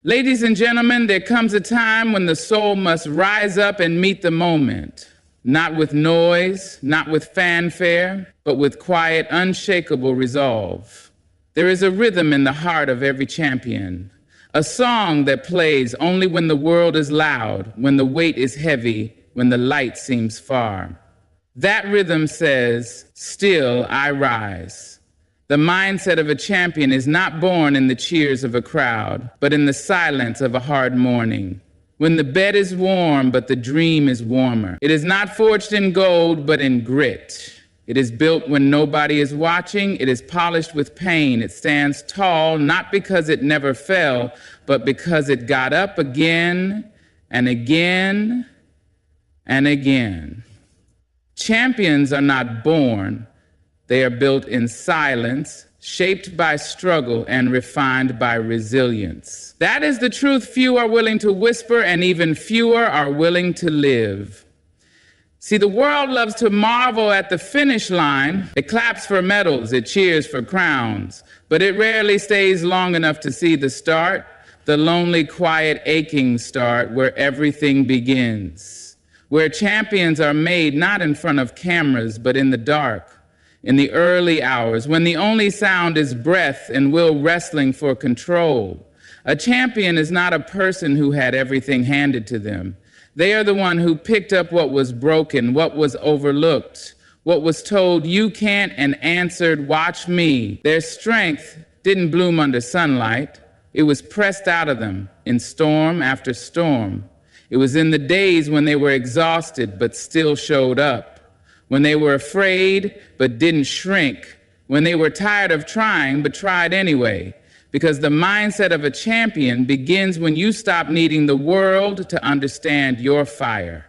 Ladies and gentlemen, there comes a time when the soul must rise up and meet the moment, not with noise, not with fanfare, but with quiet, unshakable resolve. There is a rhythm in the heart of every champion, a song that plays only when the world is loud, when the weight is heavy, when the light seems far. That rhythm says, "Still I rise." The mindset of a champion is not born in the cheers of a crowd, but in the silence of a hard morning. When the bed is warm, but the dream is warmer. It is not forged in gold, but in grit. It is built when nobody is watching. It is polished with pain. It stands tall, not because it never fell, but because it got up again and again and again. Champions are not born. They are built in silence, shaped by struggle and refined by resilience. That is the truth few are willing to whisper, and even fewer are willing to live. See, the world loves to marvel at the finish line. It claps for medals, it cheers for crowns, but it rarely stays long enough to see the start, the lonely, quiet, aching start where everything begins, where champions are made not in front of cameras, but in the dark, in the early hours, when the only sound is breath and will wrestling for control. A champion is not a person who had everything handed to them. They are the one who picked up what was broken, what was overlooked, what was told you can't, and answered, watch me. Their strength didn't bloom under sunlight. It was pressed out of them in storm after storm. It was in the days when they were exhausted but still showed up, when they were afraid but didn't shrink, when they were tired of trying but tried anyway. Because the mindset of a champion begins when you stop needing the world to understand your fire.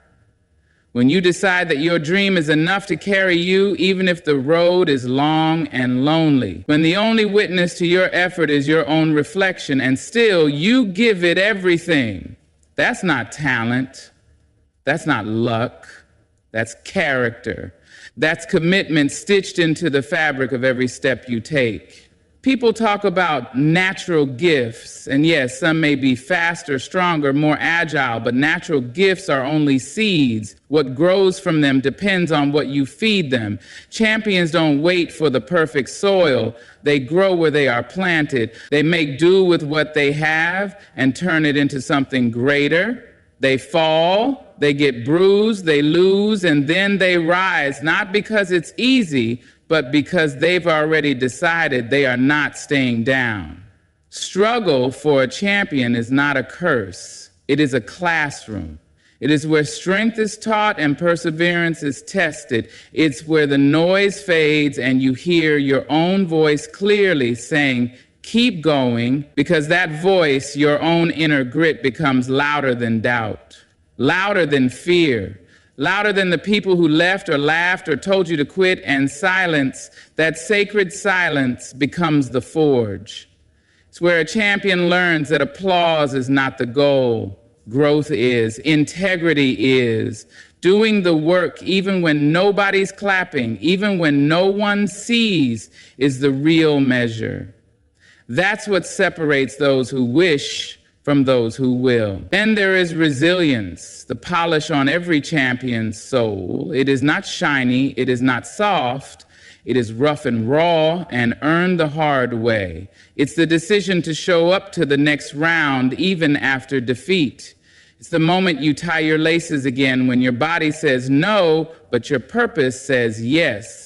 When you decide that your dream is enough to carry you, even if the road is long and lonely. When the only witness to your effort is your own reflection, and still you give it everything. That's not talent. That's not luck. That's character. That's commitment stitched into the fabric of every step you take. People talk about natural gifts, and yes, some may be faster, stronger, more agile, but natural gifts are only seeds. What grows from them depends on what you feed them. Champions don't wait for the perfect soil. They grow where they are planted. They make do with what they have and turn it into something greater. They fall, they get bruised, they lose, and then they rise, not because it's easy, but because they've already decided they are not staying down. Struggle for a champion is not a curse. It is a classroom. It is where strength is taught and perseverance is tested. It's where the noise fades and you hear your own voice clearly saying, keep going, because that voice, your own inner grit, becomes louder than doubt, louder than fear, louder than the people who left or laughed or told you to quit, and silence, that sacred silence, becomes the forge. It's where a champion learns that applause is not the goal. Growth is, integrity is, doing the work even when nobody's clapping, even when no one sees, is the real measure. That's what separates those who wish from those who will. Then there is resilience, the polish on every champion's soul. It is not shiny, it is not soft, it is rough and raw and earned the hard way. It's the decision to show up to the next round even after defeat. It's the moment you tie your laces again when your body says no, but your purpose says yes.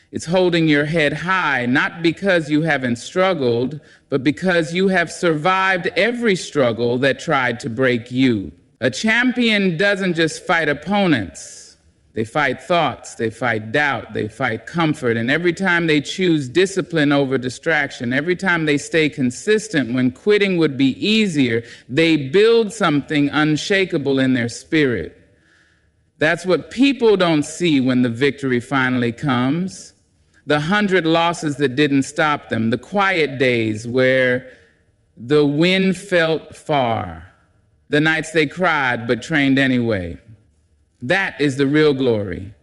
It's holding your head high, not because you haven't struggled, but because you have survived every struggle that tried to break you. A champion doesn't just fight opponents. They fight thoughts, they fight doubt, they fight comfort, and every time they choose discipline over distraction, every time they stay consistent when quitting would be easier, they build something unshakable in their spirit. That's what people don't see when the victory finally comes. The 100 losses that didn't stop them, the quiet days where the wind felt far, the nights they cried but trained anyway. That is the real glory.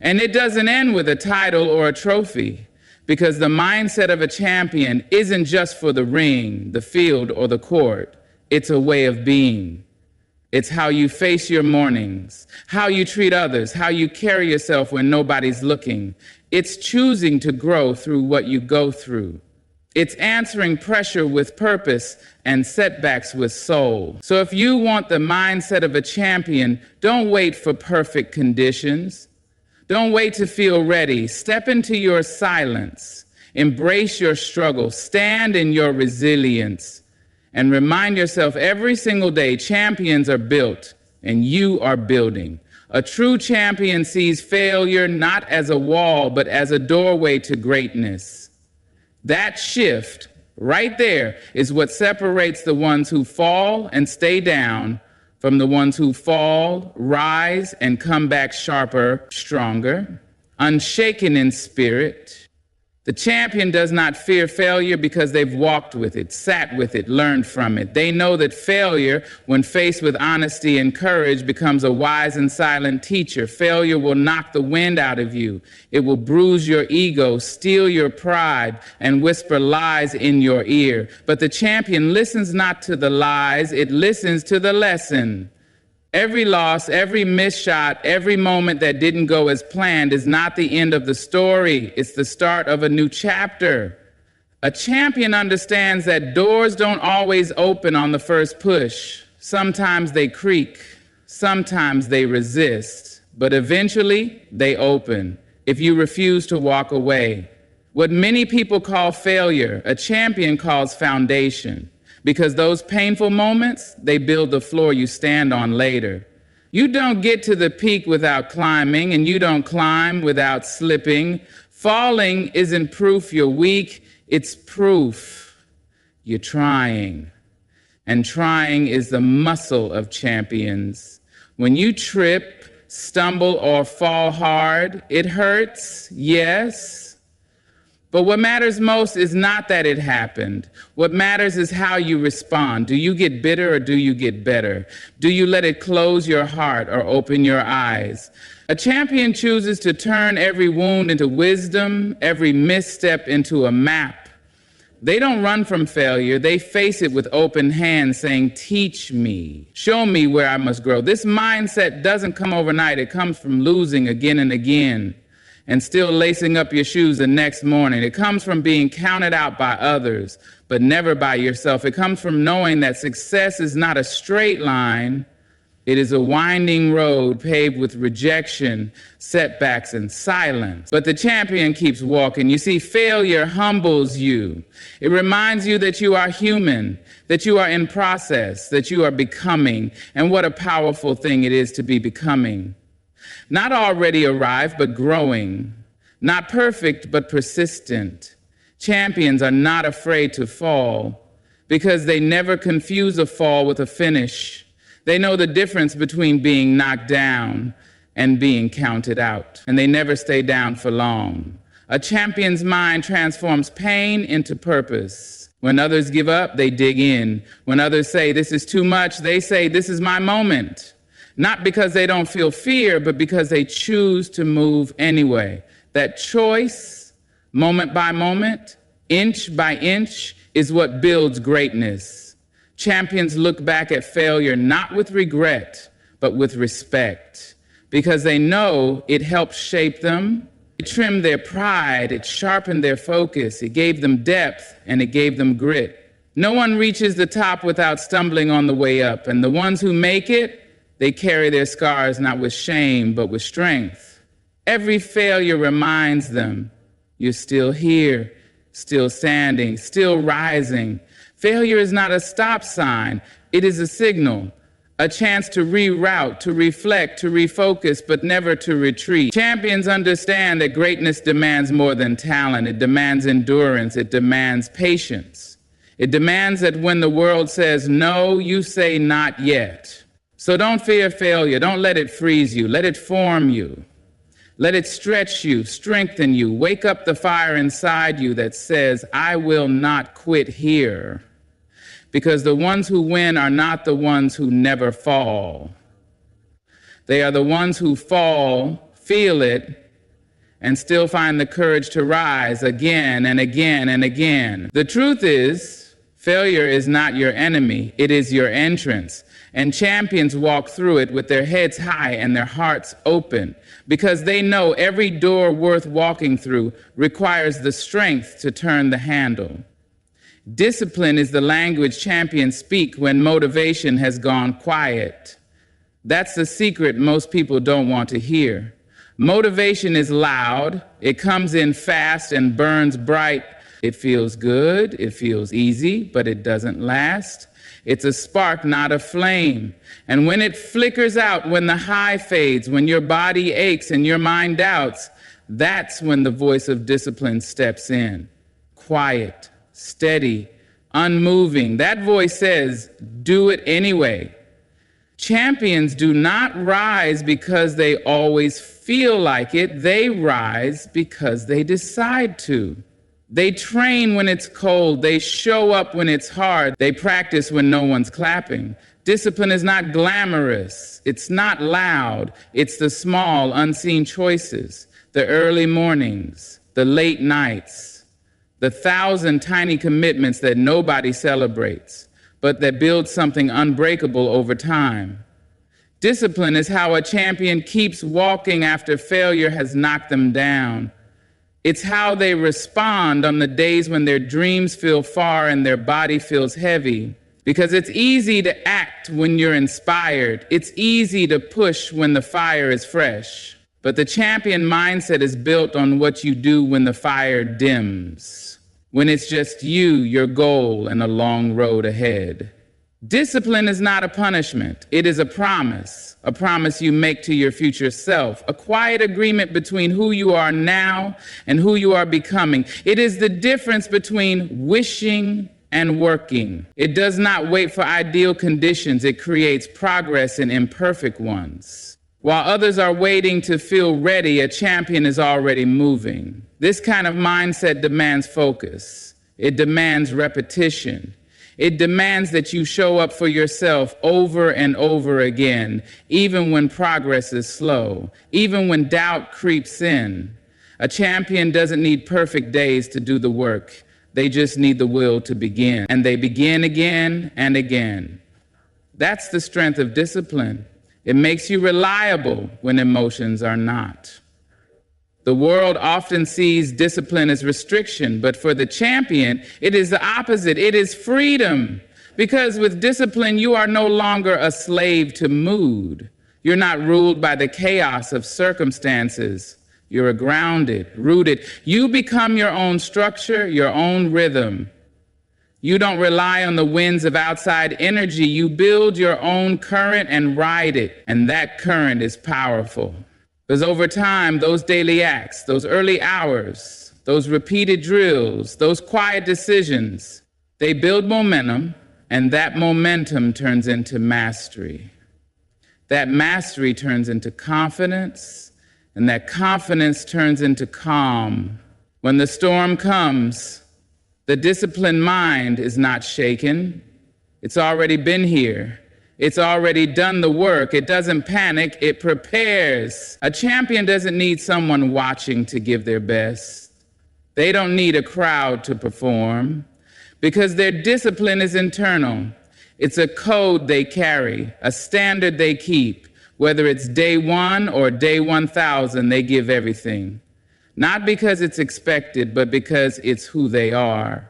And it doesn't end with a title or a trophy. Because the mindset of a champion isn't just for the ring, the field, or the court. It's a way of being. It's how you face your mornings, how you treat others, how you carry yourself when nobody's looking. It's choosing to grow through what you go through. It's answering pressure with purpose and setbacks with soul. So if you want the mindset of a champion, don't wait for perfect conditions. Don't wait to feel ready. Step into your silence. Embrace your struggle. Stand in your resilience. And remind yourself every single day, champions are built and you are building. A true champion sees failure not as a wall, but as a doorway to greatness. That shift right there is what separates the ones who fall and stay down from the ones who fall, rise, and come back sharper, stronger, unshaken in spirit. The champion does not fear failure because they've walked with it, sat with it, learned from it. They know that failure, when faced with honesty and courage, becomes a wise and silent teacher. Failure will knock the wind out of you. It will bruise your ego, steal your pride, and whisper lies in your ear. But the champion listens not to the lies, it listens to the lesson. Every loss, every missed shot, every moment that didn't go as planned is not the end of the story. It's the start of a new chapter. A champion understands that doors don't always open on the first push. Sometimes they creak. Sometimes they resist. But eventually, they open if you refuse to walk away. What many people call failure, a champion calls foundation. Because those painful moments, they build the floor you stand on later. You don't get to the peak without climbing, and you don't climb without slipping. Falling isn't proof you're weak, it's proof you're trying. And trying is the muscle of champions. When you trip, stumble, or fall hard, it hurts, yes. But what matters most is not that it happened. What matters is how you respond. Do you get bitter or do you get better? Do you let it close your heart or open your eyes? A champion chooses to turn every wound into wisdom, every misstep into a map. They don't run from failure. They face it with open hands, saying, teach me, show me where I must grow. This mindset doesn't come overnight. It comes from losing again and again, and still lacing up your shoes the next morning. It comes from being counted out by others, but never by yourself. It comes from knowing that success is not a straight line. It is a winding road paved with rejection, setbacks, and silence. But the champion keeps walking. You see, failure humbles you. It reminds you that you are human, that you are in process, that you are becoming, and what a powerful thing it is to be becoming. Not already arrived, but growing. Not perfect, but persistent. Champions are not afraid to fall because they never confuse a fall with a finish. They know the difference between being knocked down and being counted out, and they never stay down for long. A champion's mind transforms pain into purpose. When others give up, they dig in. When others say, this is too much, they say, this is my moment. Not because they don't feel fear, but because they choose to move anyway. That choice, moment by moment, inch by inch, is what builds greatness. Champions look back at failure not with regret, but with respect, because they know it helped shape them. It trimmed their pride, it sharpened their focus, it gave them depth, and it gave them grit. No one reaches the top without stumbling on the way up, and the ones who make it, they carry their scars not with shame, but with strength. Every failure reminds them, you're still here, still standing, still rising. Failure is not a stop sign. It is a signal, a chance to reroute, to reflect, to refocus, but never to retreat. Champions understand that greatness demands more than talent. It demands endurance. It demands patience. It demands that when the world says no, you say not yet. So don't fear failure. Don't let it freeze you. Let it form you. Let it stretch you, strengthen you. Wake up the fire inside you that says, I will not quit here. Because the ones who win are not the ones who never fall. They are the ones who fall, feel it, and still find the courage to rise again and again and again. The truth is, failure is not your enemy, it is your entrance. And champions walk through it with their heads high and their hearts open, because they know every door worth walking through requires the strength to turn the handle. Discipline is the language champions speak when motivation has gone quiet. That's the secret most people don't want to hear. Motivation is loud, it comes in fast and burns bright. It feels good, it feels easy, but it doesn't last. It's a spark, not a flame. And when it flickers out, when the high fades, when your body aches and your mind doubts, that's when the voice of discipline steps in. Quiet, steady, unmoving. That voice says, do it anyway. Champions do not rise because they always feel like it. They rise because they decide to. They train when it's cold. They show up when it's hard. They practice when no one's clapping. Discipline is not glamorous. It's not loud. It's the small, unseen choices, the early mornings, the late nights, the 1,000 tiny commitments that nobody celebrates, but that build something unbreakable over time. Discipline is how a champion keeps walking after failure has knocked them down. It's how they respond on the days when their dreams feel far and their body feels heavy. Because it's easy to act when you're inspired. It's easy to push when the fire is fresh. But the champion mindset is built on what you do when the fire dims, when it's just you, your goal, and a long road ahead. Discipline is not a punishment. It is a promise you make to your future self, a quiet agreement between who you are now and who you are becoming. It is the difference between wishing and working. It does not wait for ideal conditions. It creates progress in imperfect ones. While others are waiting to feel ready, a champion is already moving. This kind of mindset demands focus. It demands repetition. It demands that you show up for yourself over and over again, even when progress is slow, even when doubt creeps in. A champion doesn't need perfect days to do the work. They just need the will to begin. And they begin again and again. That's the strength of discipline. It makes you reliable when emotions are not. The world often sees discipline as restriction, but for the champion, it is the opposite. It is freedom. Because with discipline, you are no longer a slave to mood. You're not ruled by the chaos of circumstances. You're grounded, rooted. You become your own structure, your own rhythm. You don't rely on the winds of outside energy. You build your own current and ride it, and that current is powerful. Because over time, those daily acts, those early hours, those repeated drills, those quiet decisions, they build momentum, and that momentum turns into mastery. That mastery turns into confidence, and that confidence turns into calm. When the storm comes, the disciplined mind is not shaken. It's already been here. It's already done the work. It doesn't panic, it prepares. A champion doesn't need someone watching to give their best. They don't need a crowd to perform because their discipline is internal. It's a code they carry, a standard they keep. Whether it's day 1 or day 1,000, they give everything. Not because it's expected, but because it's who they are.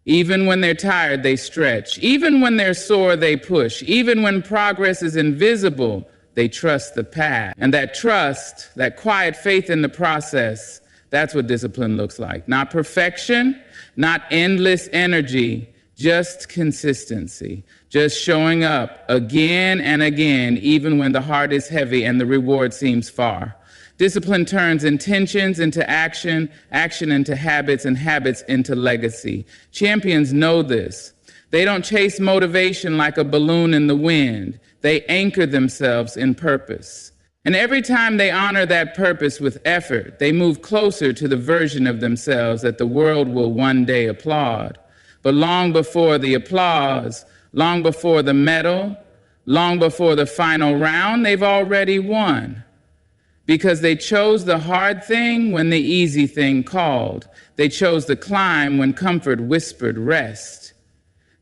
Even when they're tired, they stretch. Even when they're sore, they push. Even when progress is invisible, they trust the path. And that trust, that quiet faith in the process, that's what discipline looks like. Not perfection, not endless energy, just consistency. Just showing up again and again, even when the heart is heavy and the reward seems far. Discipline turns intentions into action, action into habits, and habits into legacy. Champions know this. They don't chase motivation like a balloon in the wind. They anchor themselves in purpose. And every time they honor that purpose with effort, they move closer to the version of themselves that the world will one day applaud. But long before the applause, long before the medal, long before the final round, they've already won. because they chose the hard thing when the easy thing called. They chose the climb when comfort whispered rest.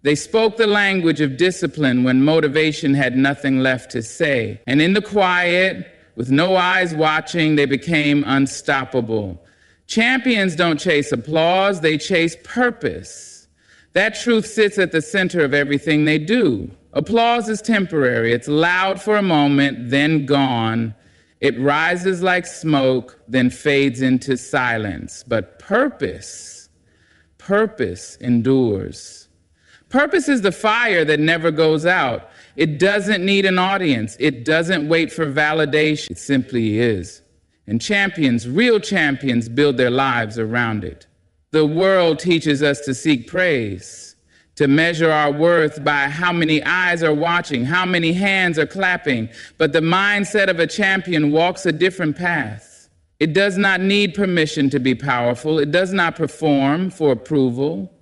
They spoke the language of discipline when motivation had nothing left to say. And in the quiet, with no eyes watching, they became unstoppable. Champions don't chase applause, they chase purpose. That truth sits at the center of everything they do. Applause is temporary. It's loud for a moment, then gone. It rises like smoke, then fades into silence. But purpose endures. Purpose is the fire that never goes out. It doesn't need an audience. It doesn't wait for validation. It simply is. And champions, real champions, build their lives around it. The world teaches us to seek praise, to measure our worth by how many eyes are watching, how many hands are clapping. But the mindset of a champion walks a different path. It does not need permission to be powerful. It does not perform for approval.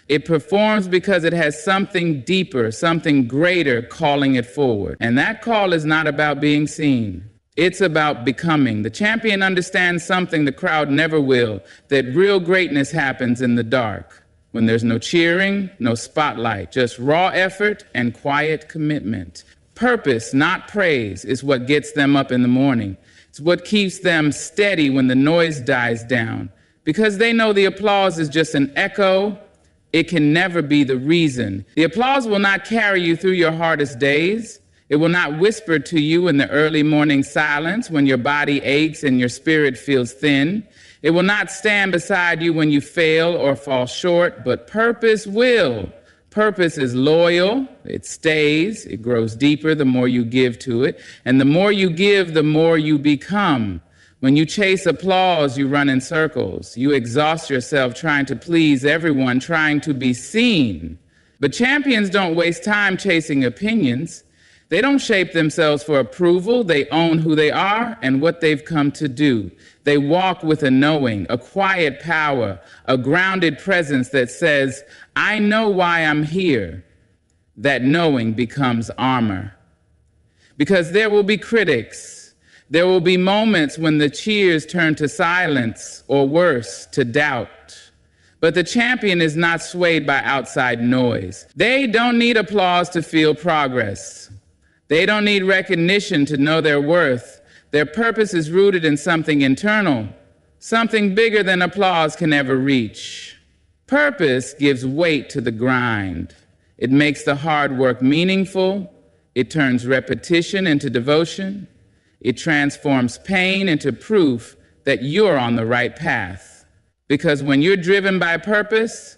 It performs because it has something deeper, something greater calling it forward. And that call is not about being seen. It's about becoming. The champion understands something the crowd never will, that real greatness happens in the dark, when there's no cheering, no spotlight, just raw effort and quiet commitment. Purpose, not praise, is what gets them up in the morning. It's what keeps them steady when the noise dies down, because they know the applause is just an echo. It can never be the reason. The applause will not carry you through your hardest days. It will not whisper to you in the early morning silence when your body aches and your spirit feels thin. It will not stand beside you when you fail or fall short, but purpose will. Purpose is loyal. It stays. It grows deeper the more you give to it. And the more you give, the more you become. When you chase applause, you run in circles. You exhaust yourself trying to please everyone, trying to be seen. But champions don't waste time chasing opinions. They don't shape themselves for approval. They own who they are and what they've come to do. They walk with a knowing, a quiet power, a grounded presence that says, I know why I'm here. That knowing becomes armor. Because there will be critics. There will be moments when the cheers turn to silence, or worse, to doubt. But the champion is not swayed by outside noise. They don't need applause to feel progress. They don't need recognition to know their worth. Their purpose is rooted in something internal, something bigger than applause can ever reach. Purpose gives weight to the grind. It makes the hard work meaningful. It turns repetition into devotion. It transforms pain into proof that you're on the right path. Because when you're driven by purpose,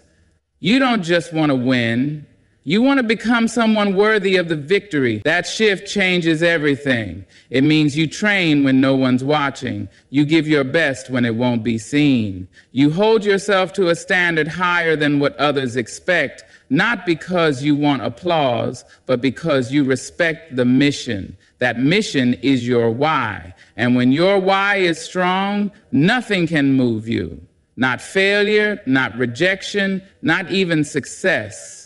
you don't just want to win. You want to become someone worthy of the victory. That shift changes everything. It means you train when no one's watching. You give your best when it won't be seen. You hold yourself to a standard higher than what others expect, not because you want applause, but because you respect the mission. That mission is your why. And when your why is strong, nothing can move you. Not failure, not rejection, not even success.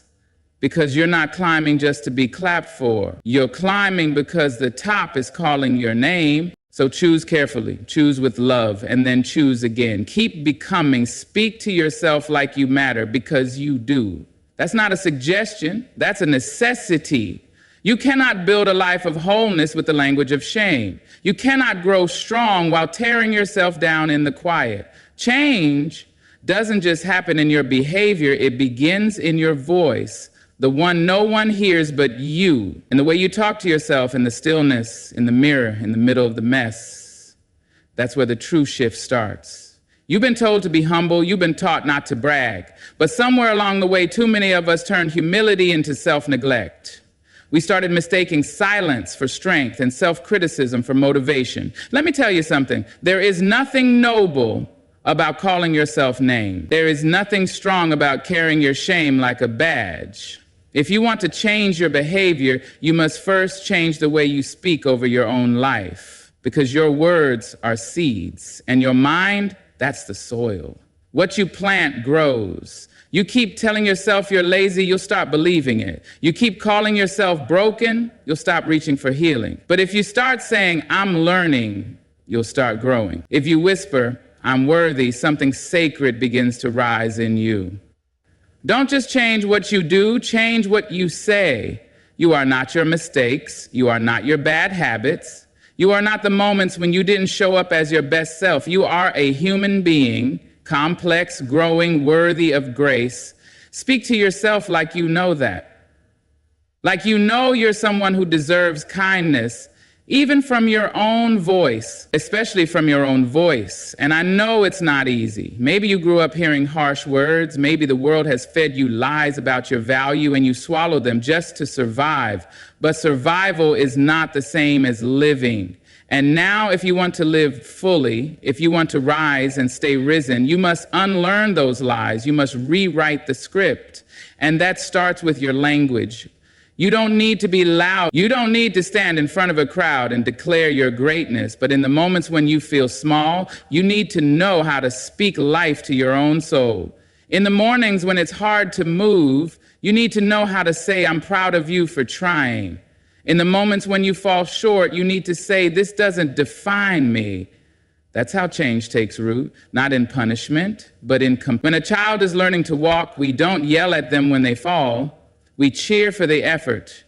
Because you're not climbing just to be clapped for. You're climbing because the top is calling your name. So choose carefully, choose with love, and then choose again. Keep becoming. Speak to yourself like you matter, because you do. That's not a suggestion. That's a necessity. You cannot build a life of wholeness with the language of shame. You cannot grow strong while tearing yourself down in the quiet. Change doesn't just happen in your behavior. It begins in your voice. The one no one hears but you, and the way you talk to yourself in the stillness, in the mirror, in the middle of the mess. That's where the true shift starts. You've been told to be humble, you've been taught not to brag, but somewhere along the way, too many of us turned humility into self-neglect. We started mistaking silence for strength and self-criticism for motivation. Let me tell you something. There is nothing noble about calling yourself named. There is nothing strong about carrying your shame like a badge. If you want to change your behavior, you must first change the way you speak over your own life, because your words are seeds, and your mind, that's the soil. What you plant grows. You keep telling yourself you're lazy, you'll start believing it. You keep calling yourself broken, you'll stop reaching for healing. But if you start saying, I'm learning, you'll start growing. If you whisper, "I'm worthy," something sacred begins to rise in you. Don't just change what you do, change what you say. You are not your mistakes. You are not your bad habits. You are not the moments when you didn't show up as your best self. You are a human being, complex, growing, worthy of grace. Speak to yourself like you know that. Like you know you're someone who deserves kindness, even from your own voice, especially from your own voice. And I know it's not easy. Maybe you grew up hearing harsh words. Maybe the world has fed you lies about your value and you swallow them just to survive. But survival is not the same as living. And now, if you want to live fully, if you want to rise and stay risen, you must unlearn those lies. You must rewrite the script. And that starts with your language. You don't need to be loud. You don't need to stand in front of a crowd and declare your greatness. But in the moments when you feel small, you need to know how to speak life to your own soul. In the mornings when it's hard to move, you need to know how to say, "I'm proud of you for trying." In the moments when you fall short, you need to say, "This doesn't define me." That's how change takes root, not in punishment, but in When a child is learning to walk, we don't yell at them when they fall. We cheer for the effort.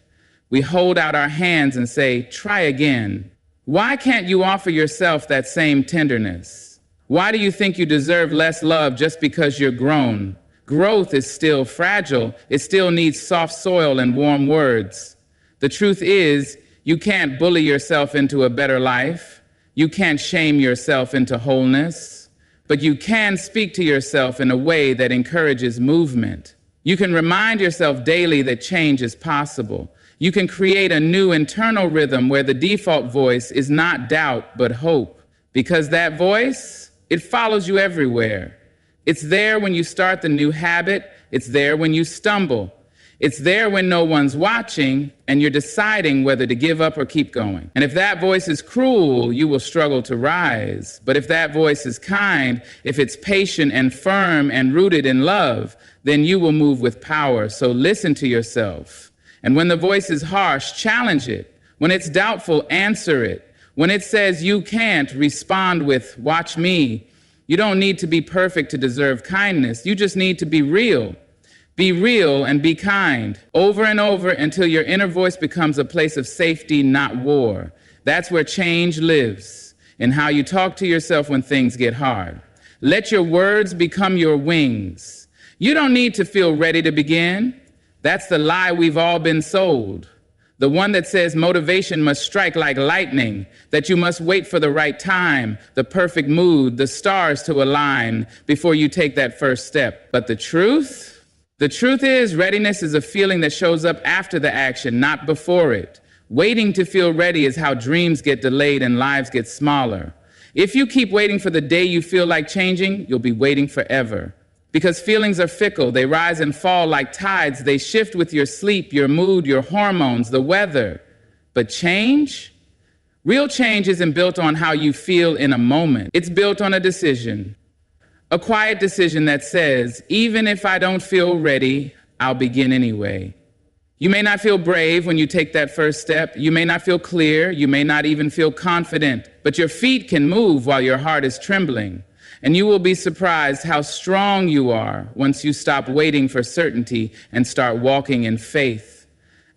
We hold out our hands and say, "Try again." Why can't you offer yourself that same tenderness? Why do you think you deserve less love just because you're grown? Growth is still fragile. It still needs soft soil and warm words. The truth is, you can't bully yourself into a better life. You can't shame yourself into wholeness. But you can speak to yourself in a way that encourages movement. You can remind yourself daily that change is possible. You can create a new internal rhythm where the default voice is not doubt, but hope. Because that voice, it follows you everywhere. It's there when you start the new habit. It's there when you stumble. It's there when no one's watching and you're deciding whether to give up or keep going. And if that voice is cruel, you will struggle to rise. But if that voice is kind, if it's patient and firm and rooted in love, then you will move with power. So listen to yourself. And when the voice is harsh, challenge it. When it's doubtful, answer it. When it says you can't, respond with, "Watch me." You don't need to be perfect to deserve kindness. You just need to be real. Be real and be kind over and over until your inner voice becomes a place of safety, not war. That's where change lives, in how you talk to yourself when things get hard. Let your words become your wings. You don't need to feel ready to begin. That's the lie we've all been sold. The one that says motivation must strike like lightning, that you must wait for the right time, the perfect mood, the stars to align before you take that first step. But the truth is readiness is a feeling that shows up after the action, not before it. Waiting to feel ready is how dreams get delayed and lives get smaller. If you keep waiting for the day you feel like changing, you'll be waiting forever. Because feelings are fickle. They rise and fall like tides. They shift with your sleep, your mood, your hormones, the weather. But change? Real change isn't built on how you feel in a moment. It's built on a decision. A quiet decision that says, even if I don't feel ready, I'll begin anyway. You may not feel brave when you take that first step. You may not feel clear. You may not even feel confident. But your feet can move while your heart is trembling. And you will be surprised how strong you are once you stop waiting for certainty and start walking in faith.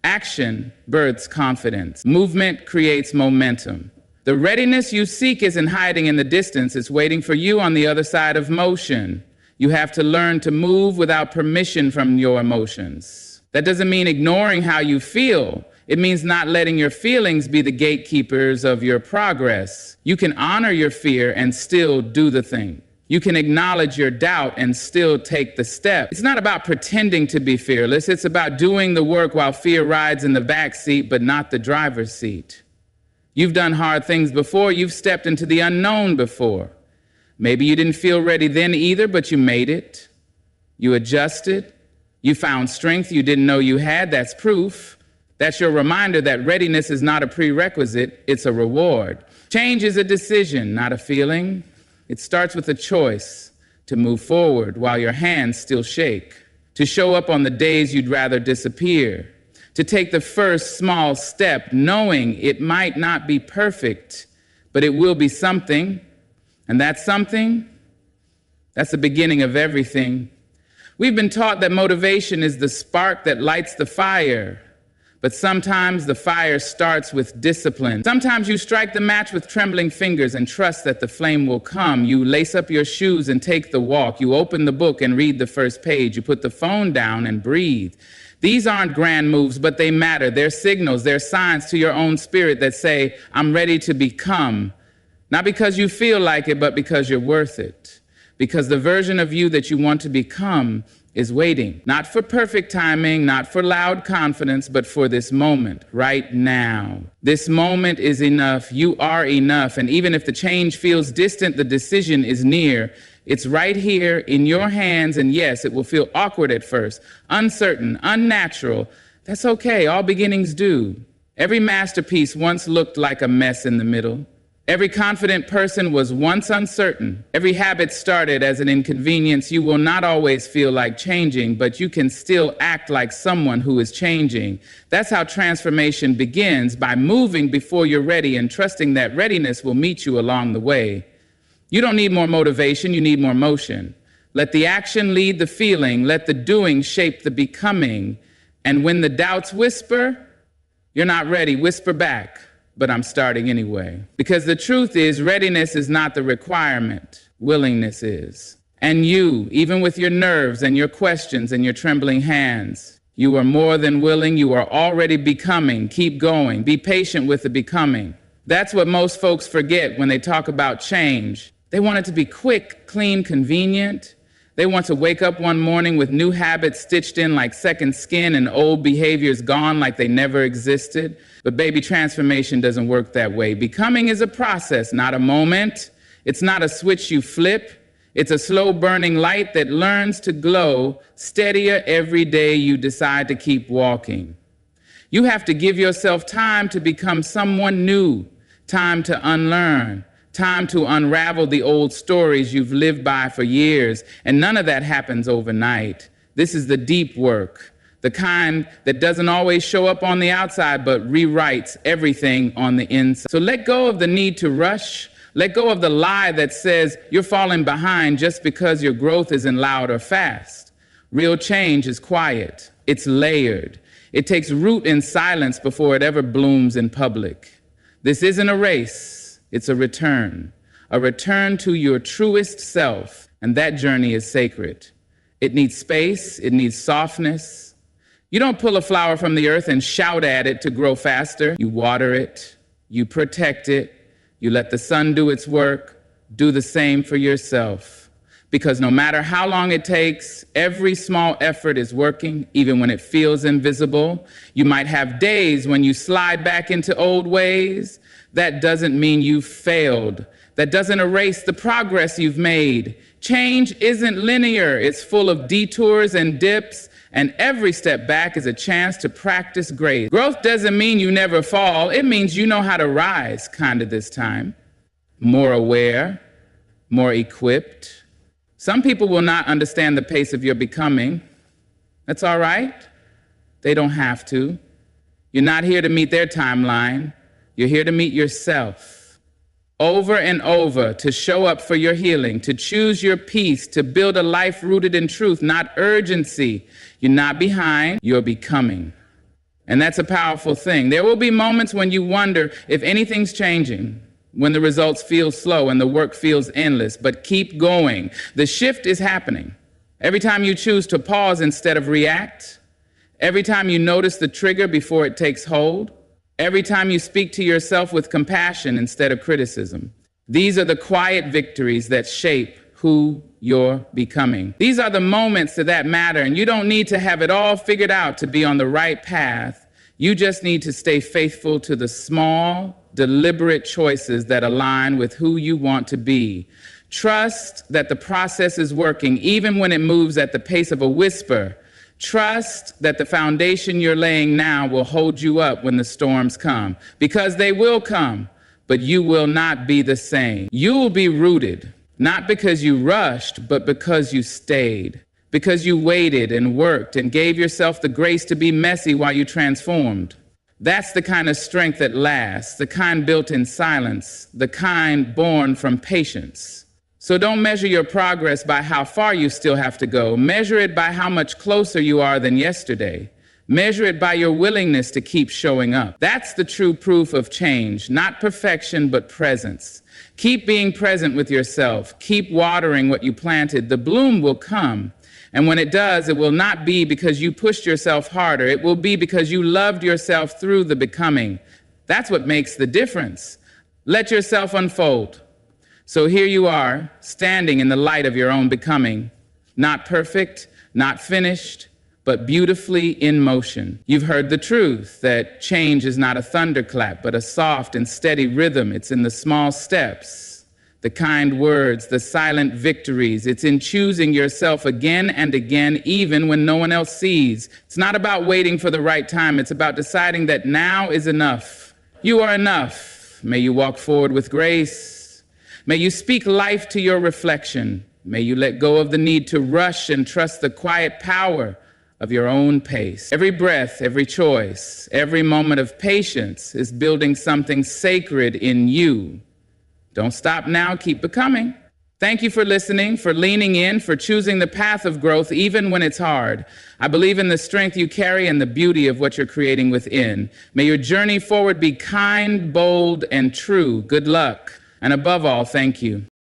Action births confidence. Movement creates momentum. The readiness you seek isn't hiding in the distance. It's waiting for you on the other side of motion. You have to learn to move without permission from your emotions. That doesn't mean ignoring how you feel. It means not letting your feelings be the gatekeepers of your progress. You can honor your fear and still do the thing. You can acknowledge your doubt and still take the step. It's not about pretending to be fearless. It's about doing the work while fear rides in the back seat, but not the driver's seat. You've done hard things before. You've stepped into the unknown before. Maybe you didn't feel ready then either, but you made it. You adjusted. You found strength you didn't know you had. That's proof. That's your reminder that readiness is not a prerequisite. It's a reward. Change is a decision, not a feeling. It starts with a choice to move forward while your hands still shake, to show up on the days you'd rather disappear, to take the first small step knowing it might not be perfect, but it will be something, and that something, that's the beginning of everything. We've been taught that motivation is the spark that lights the fire, but sometimes the fire starts with discipline. Sometimes you strike the match with trembling fingers and trust that the flame will come. You lace up your shoes and take the walk. You open the book and read the first page. You put the phone down and breathe. These aren't grand moves, but they matter. They're signals, they're signs to your own spirit that say, I'm ready to become. Not because you feel like it, but because you're worth it. Because the version of you that you want to become is waiting, not for perfect timing, not for loud confidence, but for this moment, right now. This moment is enough. You are enough. And even if the change feels distant, the decision is near. It's right here in your hands. And yes, it will feel awkward at first, uncertain, unnatural. That's okay. All beginnings do. Every masterpiece once looked like a mess in the middle. Every confident person was once uncertain. Every habit started as an inconvenience. You will not always feel like changing, but you can still act like someone who is changing. That's how transformation begins, by moving before you're ready and trusting that readiness will meet you along the way. You don't need more motivation, you need more motion. Let the action lead the feeling. Let the doing shape the becoming. And when the doubts whisper, you're not ready, whisper back. But I'm starting anyway. Because the truth is, readiness is not the requirement. Willingness is. And you, even with your nerves and your questions and your trembling hands, you are more than willing. You are already becoming. Keep going. Be patient with the becoming. That's what most folks forget when they talk about change. They want it to be quick, clean, convenient. They want to wake up one morning with new habits stitched in like second skin and old behaviors gone like they never existed. But baby, transformation doesn't work that way. Becoming is a process, not a moment. It's not a switch you flip. It's a slow burning light that learns to glow steadier every day you decide to keep walking. You have to give yourself time to become someone new, time to unlearn, time to unravel the old stories you've lived by for years, and none of that happens overnight. This is the deep work, the kind that doesn't always show up on the outside, but rewrites everything on the inside. So let go of the need to rush. Let go of the lie that says you're falling behind just because your growth isn't loud or fast. Real change is quiet. It's layered. It takes root in silence before it ever blooms in public. This isn't a race. It's a return to your truest self, and that journey is sacred. It needs space, it needs softness. You don't pull a flower from the earth and shout at it to grow faster. You water it, you protect it, you let the sun do its work. Do the same for yourself. Because no matter how long it takes, every small effort is working, even when it feels invisible. You might have days when you slide back into old ways. That doesn't mean you've failed. That doesn't erase the progress you've made. Change isn't linear. It's full of detours and dips, and every step back is a chance to practice grace. Growth doesn't mean you never fall. It means you know how to rise, kind of this time. More aware, more equipped. Some people will not understand the pace of your becoming. That's all right. They don't have to. You're not here to meet their timeline. You're here to meet yourself. Over and over, to show up for your healing, to choose your peace, to build a life rooted in truth, not urgency. You're not behind, you're becoming. And that's a powerful thing. There will be moments when you wonder if anything's changing, when the results feel slow and the work feels endless, but keep going. The shift is happening. Every time you choose to pause instead of react, every time you notice the trigger before it takes hold, every time you speak to yourself with compassion instead of criticism. These are the quiet victories that shape who you're becoming. These are the moments that matter, and you don't need to have it all figured out to be on the right path. You just need to stay faithful to the small, deliberate choices that align with who you want to be. Trust that the process is working, even when it moves at the pace of a whisper. Trust that the foundation you're laying now will hold you up when the storms come, because they will come, but you will not be the same. You will be rooted, not because you rushed, but because you stayed, because you waited and worked and gave yourself the grace to be messy while you transformed. That's the kind of strength that lasts, the kind built in silence, the kind born from patience. So don't measure your progress by how far you still have to go. Measure it by how much closer you are than yesterday. Measure it by your willingness to keep showing up. That's the true proof of change, not perfection, but presence. Keep being present with yourself. Keep watering what you planted. The bloom will come. And when it does, it will not be because you pushed yourself harder. It will be because you loved yourself through the becoming. That's what makes the difference. Let yourself unfold. So here you are, standing in the light of your own becoming. Not perfect, not finished, but beautifully in motion. You've heard the truth that change is not a thunderclap, but a soft and steady rhythm. It's in the small steps, the kind words, the silent victories. It's in choosing yourself again and again, even when no one else sees. It's not about waiting for the right time. It's about deciding that now is enough. You are enough. May you walk forward with grace. May you speak life to your reflection. May you let go of the need to rush and trust the quiet power of your own pace. Every breath, every choice, every moment of patience is building something sacred in you. Don't stop now, keep becoming. Thank you for listening, for leaning in, for choosing the path of growth even when it's hard. I believe in the strength you carry and the beauty of what you're creating within. May your journey forward be kind, bold, and true. Good luck. And above all, thank you.